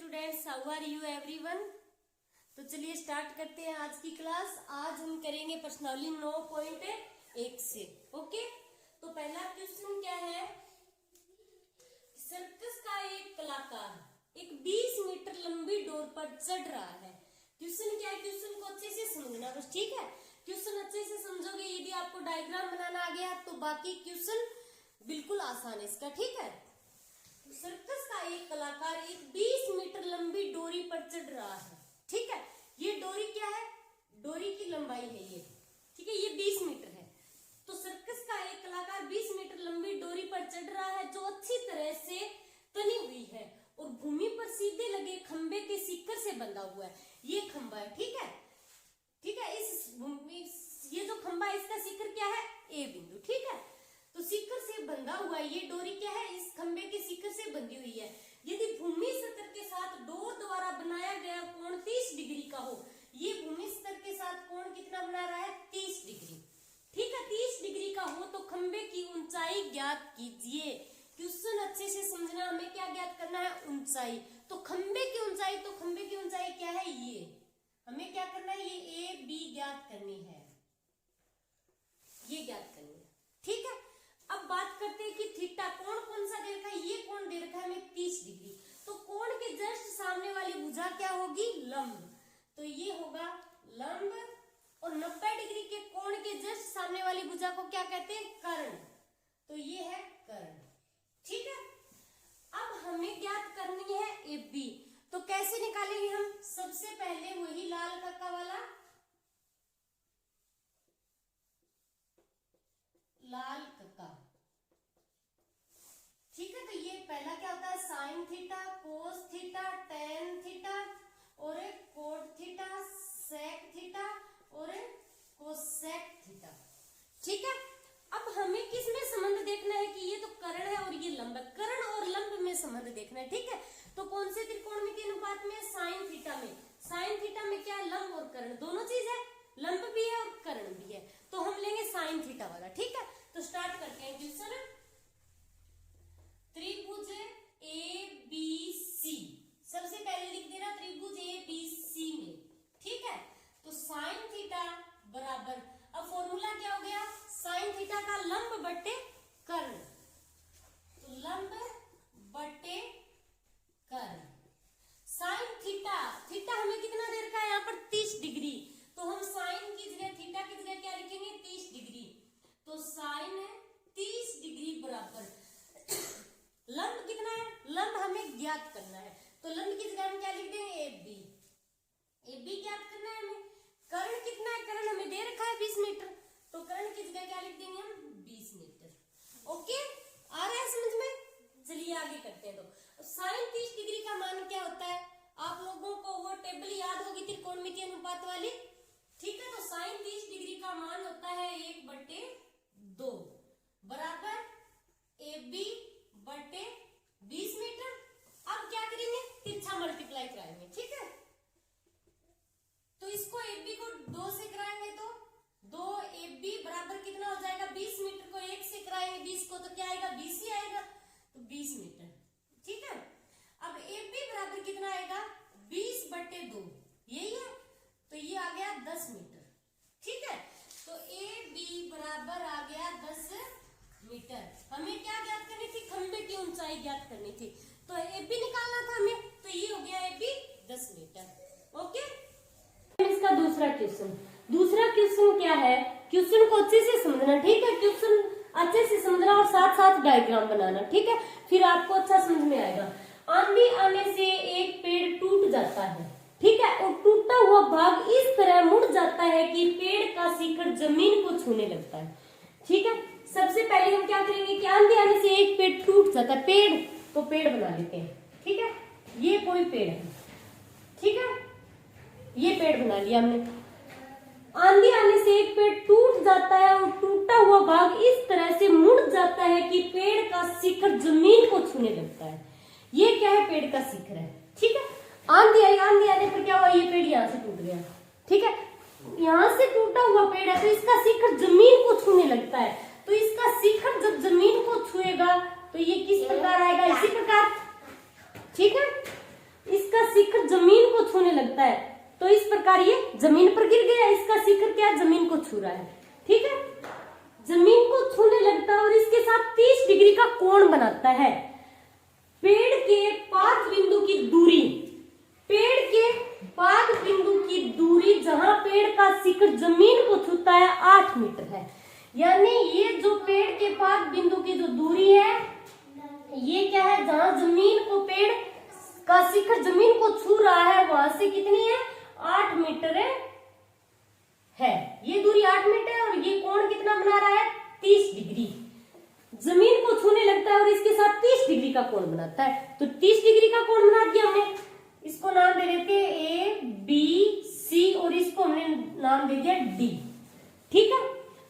Students, how are you everyone. तो चलिए start करते हैं आज की क्लास। आज हम करेंगे प्रश्नावली 9.1 से। ओके, तो पहला क्वेश्चन क्या है। सर्कस का एक कलाकार एक 20 मीटर लंबी डोर पर चढ़ रहा है। क्वेश्चन क्या है, क्वेश्चन को अच्छे से समझना बस, ठीक है। क्वेश्चन अच्छे से समझोगे, यदि आपको डायग्राम बनाना आ गया तो बाकी क्वेश्चन बिल्कुल आसान है इसका, ठीक है। सर्कस का एक कलाकार एक 20 मीटर लंबी डोरी पर चढ़ रहा है, ठीक है। ये डोरी क्या है, डोरी की लंबाई है ये, ठीक है। ये 20 मीटर है। तो सर्कस का एक कलाकार 20 मीटर लंबी डोरी पर चढ़ रहा है जो अच्छी तरह से तनी हुई है और भूमि पर सीधे लगे खंबे के शिखर से बंधा हुआ है। ये खंबा है, ठीक है, ठीक है। ये जो खंबा है इसका शिखर क्या है, ए बिंदु, ठीक है। तो शिखर से बंधा हुआ ये डोरी क्या है, इस खंबे के शिखर से बंधी हुई है। यदि भूमि स्तर के साथ डोर द्वारा बनाया गया कोण 30 डिग्री का हो, ये भूमि स्तर के साथ कोण कितना बना रहा है, 30 डिग्री, ठीक है। 30 डिग्री का हो तो खंबे की ऊंचाई ज्ञात कीजिए। क्वेश्चन अच्छे से समझना, हमें क्या ज्ञात करना है, ऊंचाई। तो खंबे की ऊंचाई, तो खंबे की ऊंचाई क्या है, ये हमें क्या करना है, ये ए बी ज्ञात करनी है, ये ज्ञात करनी है, ठीक है। अब बात करते हैं कि थीटा कोण कौन सा दे रखा है, ये कोण दे रखा है हमें 30 डिग्री। तो कोण के जस्ट सामने वाली भुजा क्या होगी, लंब। तो ये होगा लंब, और 90 डिग्री के कोण के जस्ट सामने वाली भुजा को क्या कहते हैं, कर्ण। तो ये है कर्ण, ठीक है। अब हमें ज्ञात करनी है ए बी। तो कैसे निकालेंगे हम, सबसे पहले वही लाल कक्का वाला, लाल कक्का, ठीक है। तो ये पहला क्या होता है, sine theta, cos theta, tan theta और कोट थीटा, सेक थीटा और कोसेक थीटा, ठीक है। अब हमें किसमें संबंध देखना है कि ये तो कर्ण है और ये लंब है, कर्ण और लंब में संबंध देखना है, ठीक है। तो कौन से त्रिकोणमितीय अनुपात में, साइन थीटा में। साइन थीटा में क्या है, लंब और कर्ण दोनों चीज है, लंब भी है और कर्ण भी है। तो हम लेंगे साइन थीटा वाला, ठीक है। तो स्टार्ट करते हैं क्वेश्चन। त्रिभुज ए बी सी, सबसे पहले लिख देना त्रिभुज ए बी सी में, ठीक है। तो साइन थीटा बराबर, अब फॉर्मूला क्या हो गया, साइन थीटा का लंब बटे कर्ण। तो लंब बटे कर्ण, साइन थीटा, थीटा हमें कितना दे रखा है यहाँ पर 30 डिग्री। तो हम साइन की जगह थीटा की जगह क्या लिखेंगे, 30 डिग्री। तो साइन 30 डिग्री बराबर लंब कितना है, लंब हमें ज्ञात करना है। तो लंब की जगह हम क्या लिख देंगे, ए बी, ए बी ज्ञात करना है हमें। कर्ण कितना है, कर्ण हमें दे रखा है 20 मीटर, तो कर्ण की जगह क्या लिख देंगे हम, 20 मीटर। ओके, आ रहा है समझ में। चलिए आगे करते हैं। तो साइन 30 डिग्री का मान क्या होता है, आप लोगों को वो टेबल याद होगी त्रिकोणमितीय अनुपात वाली, ठीक है। तो साइन 30 डिग्री का मान होता है 1/2 बराबर ए बी बटे 20 मीटर। अब क्या करेंगे, तिरछा मल्टीप्लाई कराएंगे, ठीक है। तो इसको ए बी को 2 से कराएंगे तो 2 ए बी बराबर कितना हो जाएगा, 20 मीटर को 1 से कराएंगे 20 को, तो क्या आएगा, 20 ही आएगा। तो 20 मीटर, ठीक है। अब ए बी बराबर कितना आएगा, 20/2, यही है। तो ये आ गया 10 मीटर, ठीक है। तो ए बी बराबर आ गया 10 मीटर। हमें क्या ज्ञात करनी थी, खंबे की ऊंचाई ज्ञात करनी थी। तो ए बी निकालना था हमें, तो ये हो गया ए बी 10 मीटर। ओके, इसका दूसरा क्वेश्चन, दूसरा क्वेश्चन क्या है, क्वेश्चन को अच्छे से समझना, ठीक है। क्वेश्चन अच्छे से समझना और साथ साथ डायग्राम बनाना, ठीक है, फिर आपको अच्छा समझ में आएगा। आंधी आने से एक पेड़ टूट जाता है, ठीक है, और टूटा हुआ भाग इस तरह मुड़ जाता है कि पेड़ का शिखर जमीन को छूने लगता है, ठीक है। सबसे पहले हम क्या करेंगे कि आंधी आने से एक पेड़ टूट जाता है, पेड़, तो पेड़ बना लेते हैं, ठीक है। ये कोई पेड़ है, ठीक है, ये पेड़ बना लिया हमने। आंधी आने से एक पेड़ टूट जाता है और टूटा हुआ भाग इस तरह से मुड़ जाता है कि पेड़ का शिखर जमीन को छूने लगता है। ये क्या है, पेड़ का शिखर है, ठीक है। आंधी आई, आंधी आने पर क्या हुआ, ये पेड़ यहाँ से टूट गया, ठीक है। यहाँ से टूटा हुआ पेड़ है तो इसका शिखर जमीन को छूने लगता है। तो इसका शिखर जब जमीन को छुएगा तो ये किस प्रकार आएगा, इसी प्रकार, ठीक है। इसका शिखर जमीन को छूने लगता है तो इस प्रकार ये जमीन पर गिर गया, इसका शिखर क्या जमीन को छू रहा है, ठीक है, जमीन को छूने लगता है और इसके साथ 30 डिग्री का कोण बनाता है। पेड़ के पाद बिंदु की दूरी, पेड़ के पाद बिंदु की दूरी जहां पेड़ का शिखर जमीन को छूता है 8 मीटर है। यानी ये जो पेड़ के पाद बिंदु की जो दूरी है ये क्या है, जहां जमीन को पेड़ का शिखर जमीन को छू रहा है वहां से कितनी है, 8 मीटर है। ये दूरी 8 मीटर है और ये कोण कितना बना रहा है, 30 डिग्री। जमीन को छूने लगता है और इसके साथ 30 डिग्री का कोण बनाता है। तो 30 डिग्री का कोण बना दिया हमने, इसको नाम दे देते हैं ए बी सी और इसको हमने नाम दे दिया डी, ठीक है।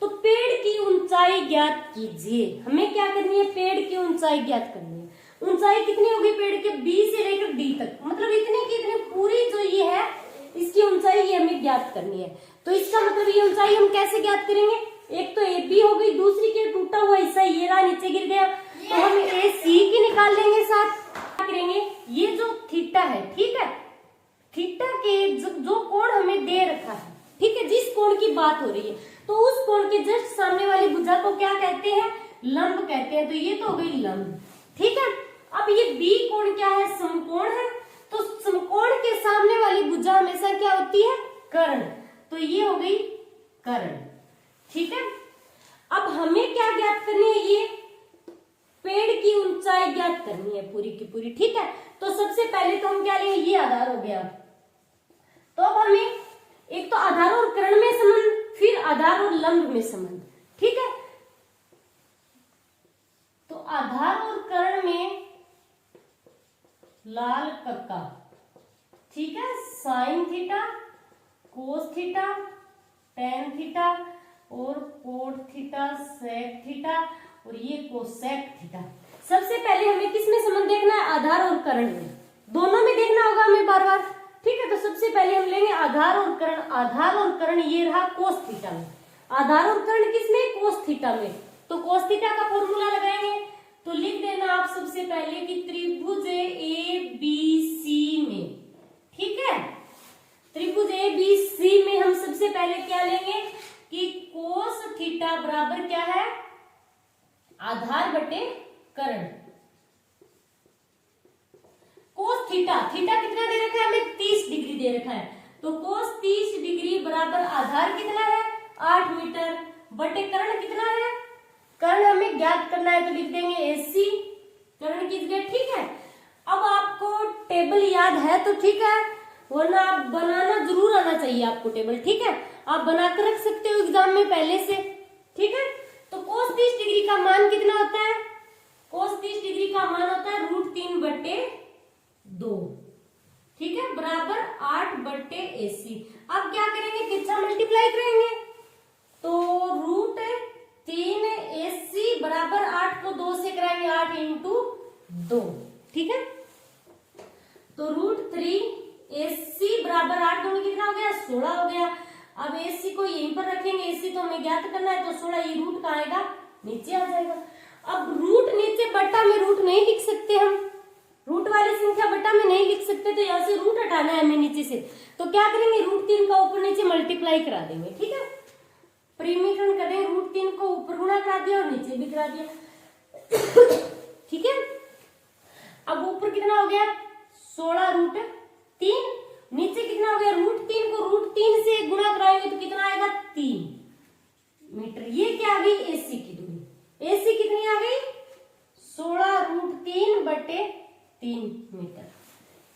तो पेड़ की ऊंचाई ज्ञात कीजिए, हमें क्या करनी है, पेड़ की ऊंचाई ज्ञात करनी है। ऊंचाई कितनी होगी पेड़ के, बी से लेकर डी तक, मतलब इतनी की इतनी पूरी जो ये है इसकी ऊंचाई ये हमें ज्ञात करनी है। तो इसका मतलब ये ऊंचाई हम कैसे ज्ञात करेंगे, एक तो ए बी हो गई, दूसरी के टूटा हुआ हिस्सा ये रहा नीचे गिर गया, तो हम ए सी की निकाल लेंगे, साथ क्या करेंगे, ये जो थीटा है, ठीक है, थीटा के जो कोण हमें दे रखा है, ठीक है, जिस कोण की बात हो रही है, तो उस कोण के जस्ट सामने वाली भुजा को क्या कहते हैं, लंब कहते हैं। तो ये तो हो गई लंब, ठीक है। अब ये बी कोण क्या है, समकोण है, तो समकोण के सामने वाली भुजा हमेशा क्या होती है, कर्ण, तो ये हो गई कर्ण, ठीक है। अब हमें क्या ज्ञात करनी है, ये पेड़ की ऊंचाई ज्ञात करनी है पूरी की पूरी, ठीक है। तो सबसे पहले तो हम क्या लेंगे, ये आधार हो गया, तो अब हमें एक तो आधार और कर्ण में संबंध, फिर आधार और लंब में संबंध, ठीक है। तो आधार और कर्ण में लाल कक्का, ठीक है, sine theta, cos theta, tan theta और कोट थीटा, सेक थीटा और ये कोसेक थीटा। सबसे पहले हमें किसमें संबंध देखना है, आधार और कर्ण में, दोनों में देखना होगा हमें बार बार, ठीक है। तो सबसे पहले हम लेंगे आधार और कर्ण, आधार और कर्ण ये रहा कोस थीटा में, आधार और कर्ण किसमें, कोस थीटा में। तो कोस थीटा का फॉर्मूला लगाएंगे, तो लिख देना आप सबसे पहले कि त्रिभुज ए बी सी में, ठीक है, त्रिभुज ए बी सी में हम सबसे पहले क्या लेंगे कि कोस थीटा बराबर क्या है, आधार बटे कर्ण। कोस थीटा, थीटा कितना दे रखा है हमें, 30 डिग्री दे रखा है, तो कोस 30 डिग्री बराबर आधार कितना है, 8 मीटर बटे कर्ण कितना है, कर्ण हमें ज्ञात करना है, तो लिख देंगे एसी, कर्ण की जगह, ठीक है। अब आपको टेबल याद है तो ठीक है, वरना आप बनाना जरूर आना चाहिए आपको टेबल, ठीक है, आप बनाकर रख सकते हो एग्जाम में पहले से, ठीक है। तो कोस 30 डिग्री का मान कितना होता है, कोस 30 डिग्री का मान होता है √3/2, ठीक है, बराबर 8/AC। अब क्या करेंगे, कितना मल्टीप्लाई करेंगे, तो √3AC बराबर 8 को 2 से कराएंगे, 8 × 2, ठीक है। तो √3AC बराबर 8 दूनी कितना हो गया, 16 हो गया। अब AC को यहीं पर रखेंगे, AC तो हमें ज्ञात करना है, तो 16 ये रूट कहाँ आएगा, नीचे आ जाएगा। अब रूट नीचे बट्टा में रूट नहीं लिख सकते हम, रूट वाली संख्या बट्टा में नहीं लिख सकते, तो यहाँ से रूट हटाना है हमें नीचे से, तो क्या करेंगे, √3 का ऊपर नीचे मल्टीप्लाई करा देंगे, ठीक है, परिमीकरण कर देंगे, √3 को ऊपर गुणा करा दिया और नीचे भी करा दिया, ठीक है। अब ऊपर कितना हो गया, 16√3, नीचे कितना हो गया, √3 को √3 से गुणा कराएंगे तो कितना आएगा, 3 मीटर। ये क्या आ गई, एसी की दूरी, एसी कितनी आ गई, 16√3/3 मीटर,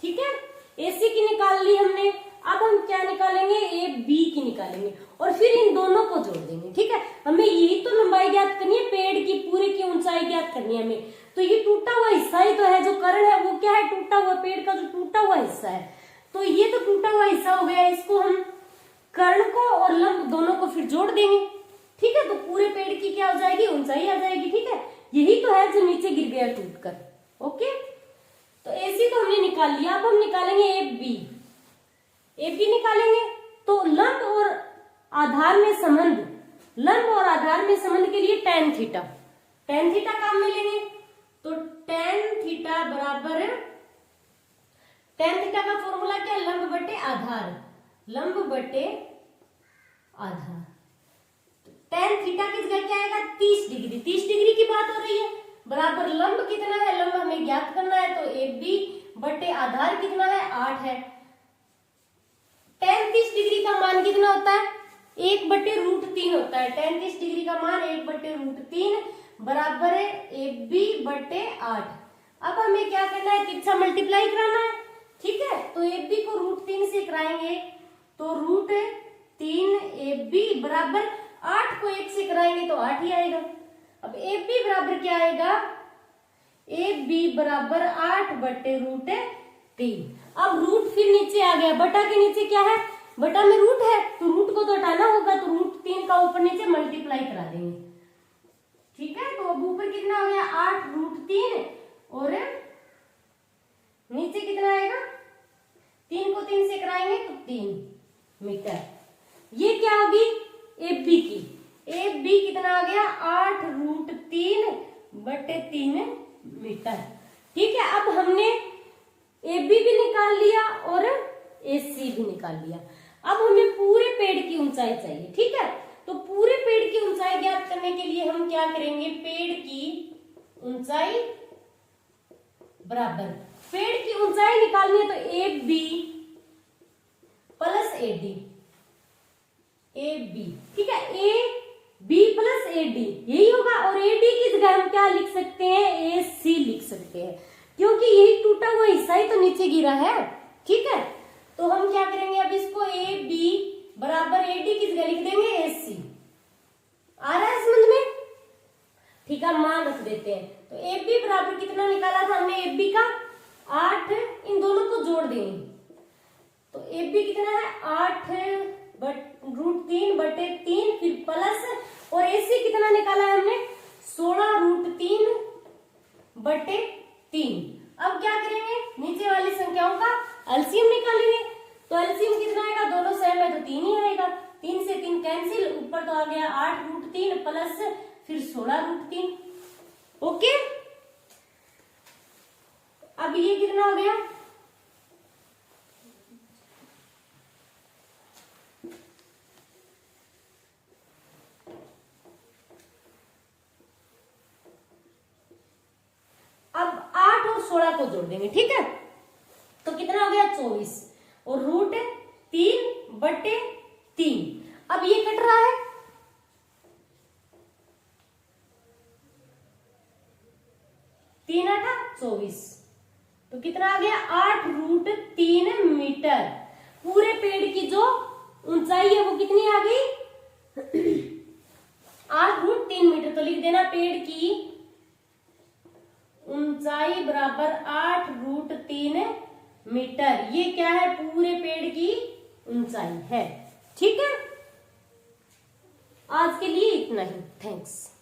ठीक है। एसी की निकाल ली हमने, अब हम क्या निकालेंगे, ए बी की निकालेंगे और फिर इन दोनों को जोड़ देंगे, ठीक है। हमें यही तो लंबाई ज्ञात करनी है, पेड़ की पूरे की ऊंचाई ज्ञात करनी है हमें। तो ये टूटा हुआ हिस्सा ही तो है, जो कर्ण है वो क्या है, टूटा हुआ, पेड़ का जो टूटा हुआ हिस्सा है, तो ये तो टूटा हुआ हिस्सा हो गया, इसको हम कर्ण को और लंब दोनों को फिर जोड़ देंगे, ठीक है। तो पूरे पेड़ की क्या हो जाएगी, ऊंचाई आ जाएगी, ठीक है। यही तो है जो नीचे गिर गया टूटकर, ओके। तो एसी तो हमने निकाल लिया, अब हम निकालेंगे ए बी निकालेंगे। तो लंब और आधार में संबंध, लंब और आधार में संबंध के लिए tan थीटा काम में लेंगे, तो tan थीटा बराबर टेन थीटा का फॉर्मूला क्या, लंब बटे आधार, लंब बटे आधार। टेन थीटा की जगह क्या आएगा, 30 डिग्री, 30 डिग्री की बात हो रही है, बराबर लंब कितना है, लंब हमें ज्ञात करना है, तो ए बी बटे आधार कितना है, 8 है। टेन 30 डिग्री का मान कितना होता है, 1/√3 होता है। टेन 30 डिग्री का मान 1/√3 बराबर है ए बी बटे 8। अब हमें क्या करना है, तिरछा मल्टीप्लाई कराना है, ठीक है। तो ए बी को √3 से कराएंगे तो √3 ए बी बराबर 8 को 1 से कराएंगे तो 8 ही आएगा। अब ए बी बराबर क्या आएगा, ए बी बराबर 8/√3। अब रूट फिर नीचे आ गया, बटा के नीचे क्या है, बटा में रूट है, तो रूट को तो हटाना होगा, तो √3 का ऊपर नीचे मल्टीप्लाई करा देंगे, ठीक है। तो अब ऊपर कितना हो गया, 8√3 और नीचे कितना आएगा, 3 को 3 से कराएंगे तो 3 मीटर। ये क्या होगी, ए बी की, ए बी कितना आ गया, 8√3/3 मीटर, ठीक है। अब हमने ए बी भी निकाल लिया और ए सी भी निकाल लिया। अब हमें पूरे पेड़ की ऊंचाई चाहिए, ठीक है। तो पूरे पेड़ की ऊंचाई ज्ञात करने के लिए हम क्या करेंगे, पेड़ की ऊंचाई बराबर, पेड़ की ऊंचाई निकालनी है तो A B plus A D, A B, ठीक है, A B plus A D यही होगा। और ए डी की जगह हम क्या लिख सकते हैं, ए सी लिख सकते हैं, क्योंकि यही टूटा हुआ हिस्सा ही तो नीचे गिरा है, ठीक है। तो हम क्या करेंगे, अब इसको ए बी बराबर ए डी की जगह लिख देंगे ए सी। आ रहा है समझ में, ठीक है, मान रख देते हैं। तो ए बी बराबर कितना निकाला था हमने, ए बी का 8, इन दोनों को जोड़ देंगे तो ए बी कितना है, 8√3/3 फिर प्लस, और ए सी कितना निकाला है हमने, 16√3/3। अब क्या करेंगे, नीचे वाली संख्याओं का एलसीएम निकालेंगे, तो एलसीएम कितना आएगा, दोनों सेम है तो 3 ही आएगा, 3 से 3 कैंसिल, ऊपर तो आ गया 8√3 प्लस फिर 16√3, ओके। अब ये कितना हो गया, अब 8 और 16 को जोड़ देंगे, ठीक है। तो कितना हो गया, 24 और √3/3। अब ये कट रहा है, 3 8 24, तो कितना आ गया, 8√3 मीटर। पूरे पेड़ की जो ऊंचाई है वो कितनी आ गई, 8√3 मीटर। तो लिख देना पेड़ की ऊंचाई बराबर 8√3 मीटर। ये क्या है, पूरे पेड़ की ऊंचाई है, ठीक है। आज के लिए इतना ही, थैंक्स।